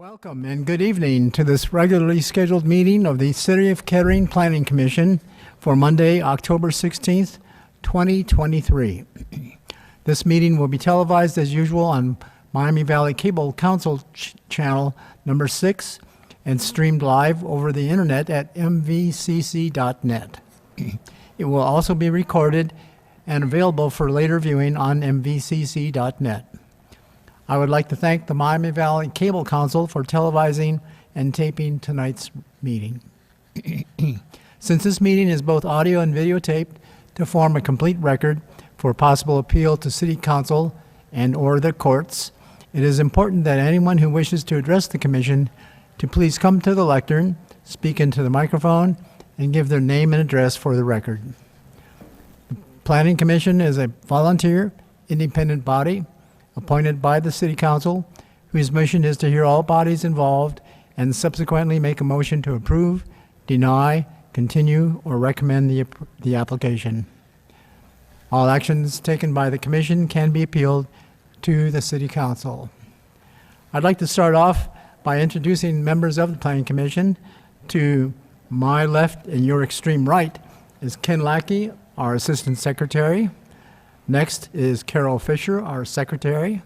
Welcome and good evening to this regularly scheduled meeting of the City of Kettering Planning Commission for Monday, October 16th, 2023. This meeting will be televised as usual on Miami Valley Cable Council channel number 6 and streamed live over the internet at mvcc.net. It will also be recorded and available for later viewing on mvcc.net. I would like to thank the Miami Valley Cable Council for televising and taping tonight's meeting. Since this meeting is both audio and videotaped to form a complete record for possible appeal to City Council and/or the courts, it is important that anyone who wishes to address the Commission to please come to the lectern, speak into the microphone, and give their name and address for the record. The Planning Commission is a volunteer, independent body appointed by the City Council, whose mission is to hear all bodies involved and subsequently make a motion to approve, deny, continue, or recommend the application. All actions taken by the Commission can be appealed to the City Council. I'd like to start off by introducing members of the Planning Commission. To my left and your extreme right is Ken Lackey, our Assistant Secretary. Next is Carol Fisher, our Secretary.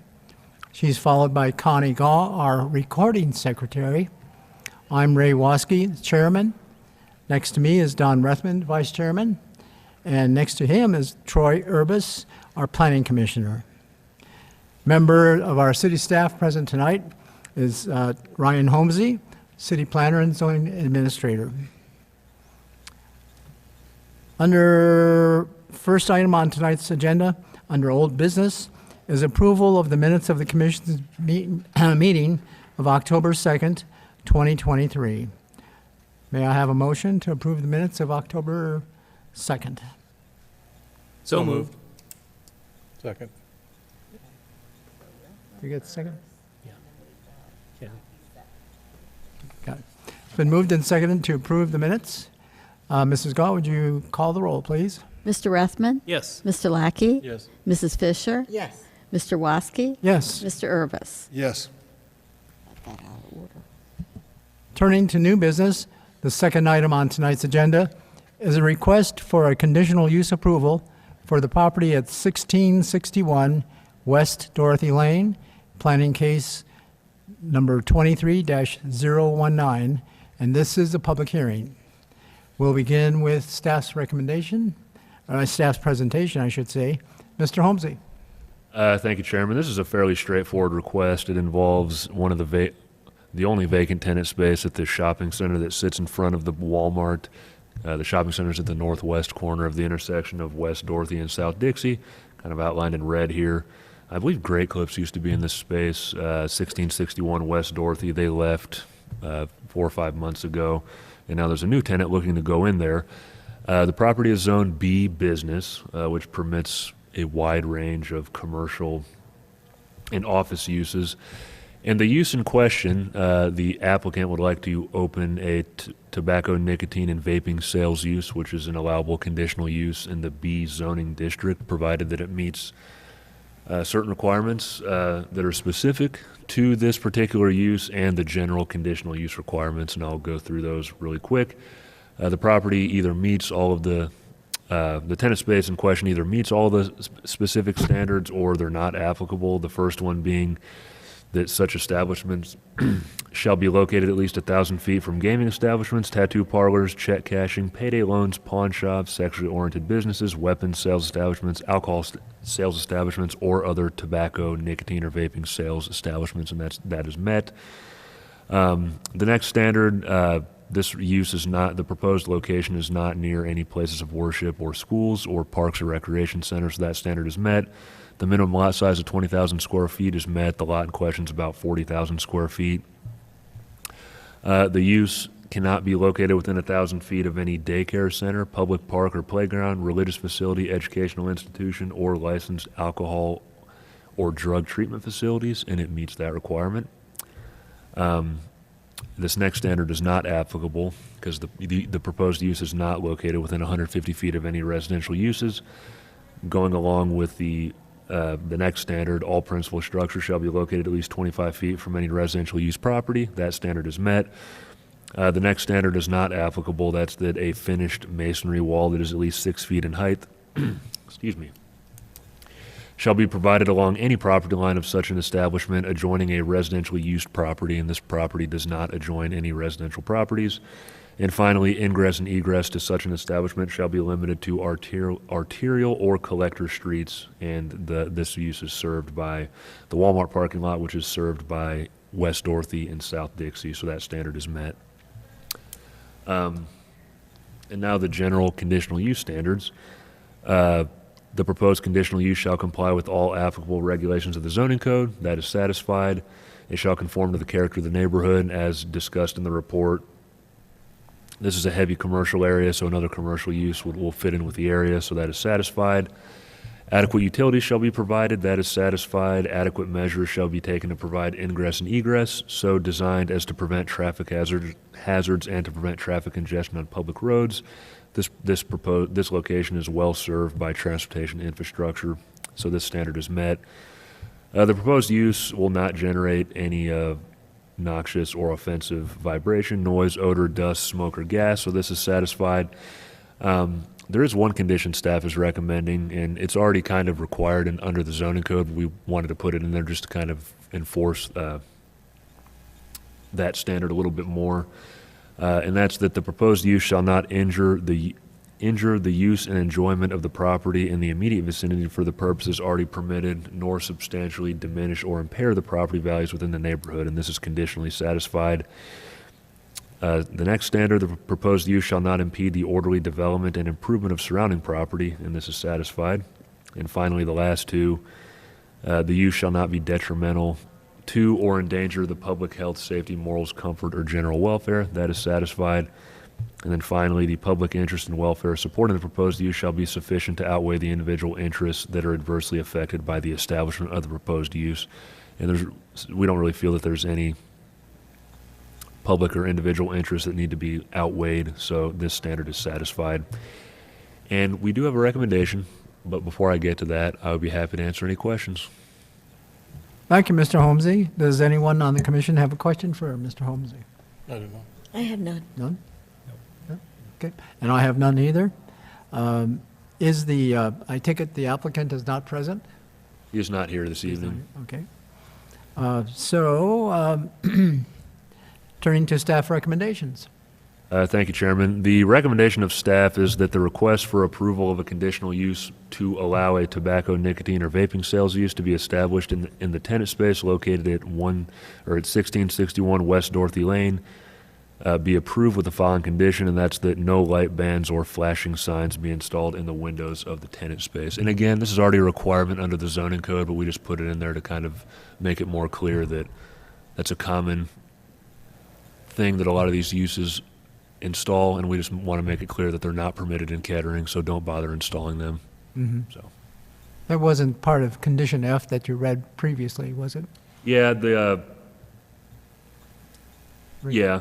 She's followed by Connie Gaw, our Recording Secretary. I'm Ray Waskey, Chairman. Next to me is Don Rethman, Vice Chairman. And next to him is Troy Urbis, our Planning Commissioner. Member of our city staff present tonight is Ryan Holmesy, City Planner and Zoning Administrator. Under first item on tonight's agenda, under old business, is approval of the minutes of the Commission's meeting of October 2nd, 2023. May I have a motion to approve the minutes of October 2nd? So moved. Second. You get the second? Yeah. Got it. It's been moved and seconded to approve the minutes. Mrs. Gaw, would you call the roll, please? Mr. Rethman? Yes. Mr. Lackey? Yes. Mrs. Fisher? Yes. Mr. Waskey? Yes. Mr. Urbis? Yes. Turning to new business, the second item on tonight's agenda is a request for a conditional use approval for the property at 1661 West Dorothy Lane, planning case number 23-019, and this is a public hearing. We'll begin with staff's presentation, I should say. Mr. Holmesy. Thank you, Chairman. This is a fairly straightforward request. It involves one of the only vacant tenant space at the shopping center that sits in front of the Walmart. The shopping center is at the northwest corner of the intersection of West Dorothy and South Dixie, kind of outlined in red here. I believe Great Clips used to be in this space, 1661 West Dorothy. They left 4 or 5 months ago, and now there's a new tenant looking to go in there. The property is zoned B business, which permits a wide range of commercial and office uses. And the use in question, the applicant would like to open a tobacco, nicotine, and vaping sales use, which is an allowable conditional use in the B zoning district, provided that it meets certain requirements that are specific to this particular use and the general conditional use requirements, and I'll go through those really quick. The property either meets all of the tenant space in question either meets all the specific standards or they're not applicable. The first one being that such establishments shall be located at least 1,000 feet from gaming establishments, tattoo parlors, check cashing, payday loans, pawn shops, sexually oriented businesses, weapons sales establishments, alcohol sales establishments, or other tobacco, nicotine, or vaping sales establishments, and that is met. The next standard, this use is not, the proposed location is not near any places of worship or schools or parks or recreation centers, so that standard is met. The minimum lot size of 20,000 square feet is met. The lot in question is about 40,000 square feet. The use cannot be located within 1,000 feet of any daycare center, public park or playground, religious facility, educational institution, or licensed alcohol or drug treatment facilities, and it meets that requirement. This next standard is not applicable because the proposed use is not located within 150 feet of any residential uses. Going along with the The next standard, all principal structures shall be located at least 25 feet from any residential use property. That standard is met. The next standard is not applicable. That's that a finished masonry wall that is at least 6 feet in height, excuse me, shall be provided along any property line of such an establishment adjoining a residentially used property, and this property does not adjoin any residential properties. And finally, ingress and egress to such an establishment shall be limited to arterial or collector streets, and this use is served by the Walmart parking lot, which is served by West Dorothy and South Dixie, so that standard is met. And now the general conditional use standards. The proposed conditional use shall comply with all applicable regulations of the zoning code. That is satisfied. It shall conform to the character of the neighborhood as discussed in the report. This is a heavy commercial area, so another commercial use will fit in with the area, so that is satisfied. Adequate utilities shall be provided. That is satisfied. Adequate measures shall be taken to provide ingress and egress, so designed as to prevent traffic hazards and to prevent traffic congestion on public roads. This location is well served by transportation infrastructure, so this standard is met. The proposed use will not generate any noxious or offensive vibration, noise, odor, dust, smoke, or gas, so this is satisfied. There is one condition staff is recommending, and it's already kind of required and under the zoning code. We wanted to put it in there just to kind of enforce that standard a little bit more. And that's that the proposed use shall not injure the use and enjoyment of the property in the immediate vicinity for the purposes already permitted, nor substantially diminish or impair the property values within the neighborhood, and this is conditionally satisfied. The next standard, the proposed use shall not impede the orderly development and improvement of surrounding property, and this is satisfied. And finally, the last two, the use shall not be detrimental to or endanger the public health, safety, morals, comfort, or general welfare. That is satisfied. And then finally, the public interest and welfare supporting the proposed use shall be sufficient to outweigh the individual interests that are adversely affected by the establishment of the proposed use. And we don't really feel that there's any public or individual interests that need to be outweighed, so this standard is satisfied. And we do have a recommendation, but before I get to that, I would be happy to answer any questions. Thank you, Mr. Holmesy. Does anyone on the commission have a question for Mr. Holmesy? I don't know. I have none. None? No? Okay, and I have none either. I take it the applicant is not present? He is not here this evening. Okay. Turning to staff recommendations. Thank you, Chairman. The recommendation of staff is that the request for approval of a conditional use to allow a tobacco, nicotine, or vaping sales use to be established in the tenant space located at 1661 West Dorothy Lane be approved with the following condition, and that's that no light bands or flashing signs be installed in the windows of the tenant space. And again, this is already a requirement under the zoning code, but we just put it in there to kind of make it more clear that that's a common thing that a lot of these uses install, and we just want to make it clear that they're not permitted in Kettering, so don't bother installing them. Mm-hmm. So, That wasn't part of condition F that you read previously, was it? yeah,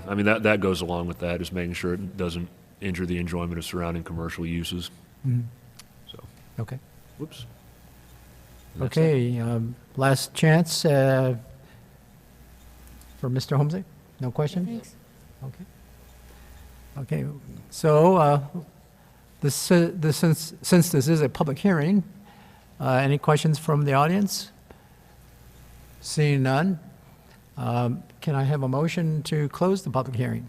I mean that goes along with that, just making sure it doesn't injure the enjoyment of surrounding commercial uses. Mhm. So, Okay. whoops. And that's it. Okay, last chance for Mr. Holmesy? No questions? Okay. Okay, so since this is a public hearing, any questions from the audience? Seeing none, can I have a motion to close the public hearing?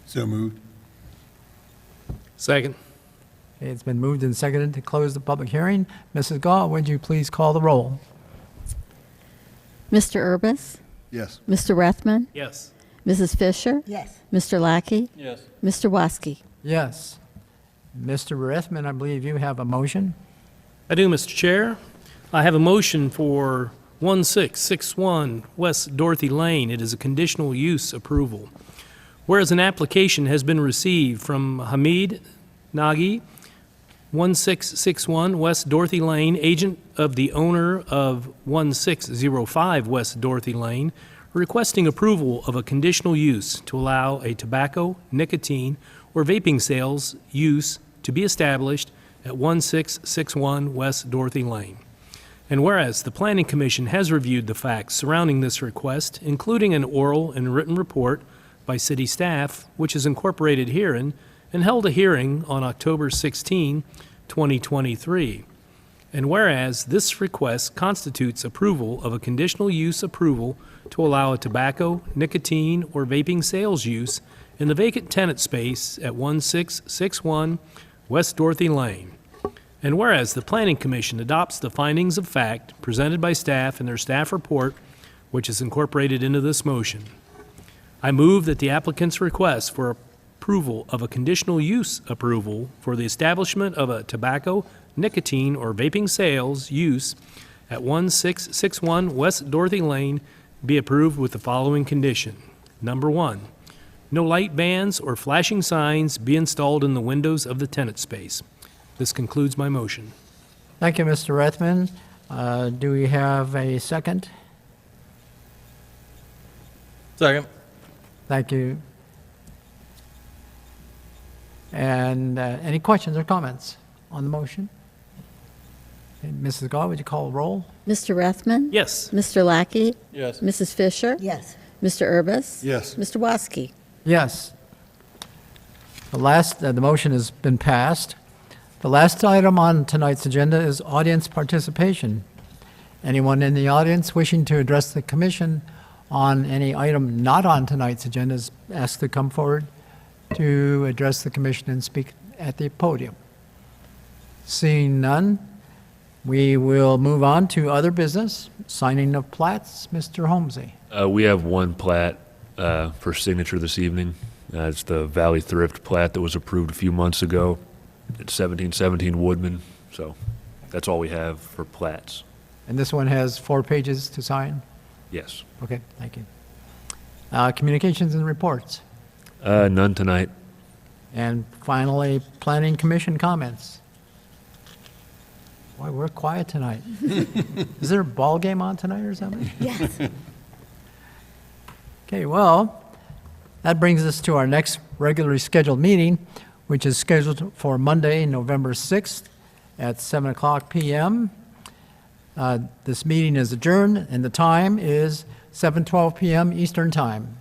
So moved. Second. Okay, it's been moved and seconded to close the public hearing. Mrs. Gall, would you please call the roll? Mr. Urbis? Yes. Mr. Rathman? Yes. Mrs. Fisher? Yes. Mr. Lackey? Yes. Mr. Waske? Yes. Mr. Rethman, I believe you have a motion. I do, Mr. Chair. I have a motion for 1661 West Dorothy Lane. It is a conditional use approval. Whereas an application has been received from Hamid Nagy, 1661 West Dorothy Lane, agent of the owner of 1605 West Dorothy Lane, requesting approval of a conditional use to allow a tobacco, nicotine, or vaping sales use to be established at 1661 West Dorothy Lane. And whereas the Planning Commission has reviewed the facts surrounding this request, including an oral and written report by city staff, which is incorporated herein, and held a hearing on October 16, 2023. And whereas this request constitutes approval of a conditional use approval to allow a tobacco, nicotine, or vaping sales use in the vacant tenant space at 1661 West Dorothy Lane. And whereas the Planning Commission adopts the findings of fact presented by staff in their staff report, which is incorporated into this motion, I move that the applicant's request for approval of a conditional use approval for the establishment of a tobacco, nicotine, or vaping sales use at 1661 West Dorothy Lane be approved with the following condition. Number 1, no light bands or flashing signs be installed in the windows of the tenant space. This concludes my motion. Thank you, Mr. Rethman. Do we have a second? Second. Thank you. And any questions or comments on the motion? Okay, Mrs. Gall, would you call a roll? Mr. Rethman? Yes. Mr. Lackey? Yes. Mrs. Fisher? Yes. Mr. Urbis? Yes. Mr. Waski? Yes. The motion has been passed. The last item on tonight's agenda is audience participation. Anyone in the audience wishing to address the commission on any item not on tonight's agenda is asked to come forward to address the commission and speak at the podium. Seeing none, we will move on to other business, signing of plats. Mr. Holmesy. We have one plat for signature this evening. It's the Valley Thrift plat that was approved a few months ago. It's 1717 Woodman, so that's all we have for plats. And this one has 4 pages to sign? Yes. Okay, thank you. Communications and reports. None tonight. And finally, Planning Commission comments. Boy, we're quiet tonight. Is there a ball game on tonight or something? Yes. Okay, well, that brings us to our next regularly scheduled meeting, which is scheduled for Monday, November 6th at 7 o'clock p.m. This meeting is adjourned, and the time is 7:12 p.m. Eastern Time.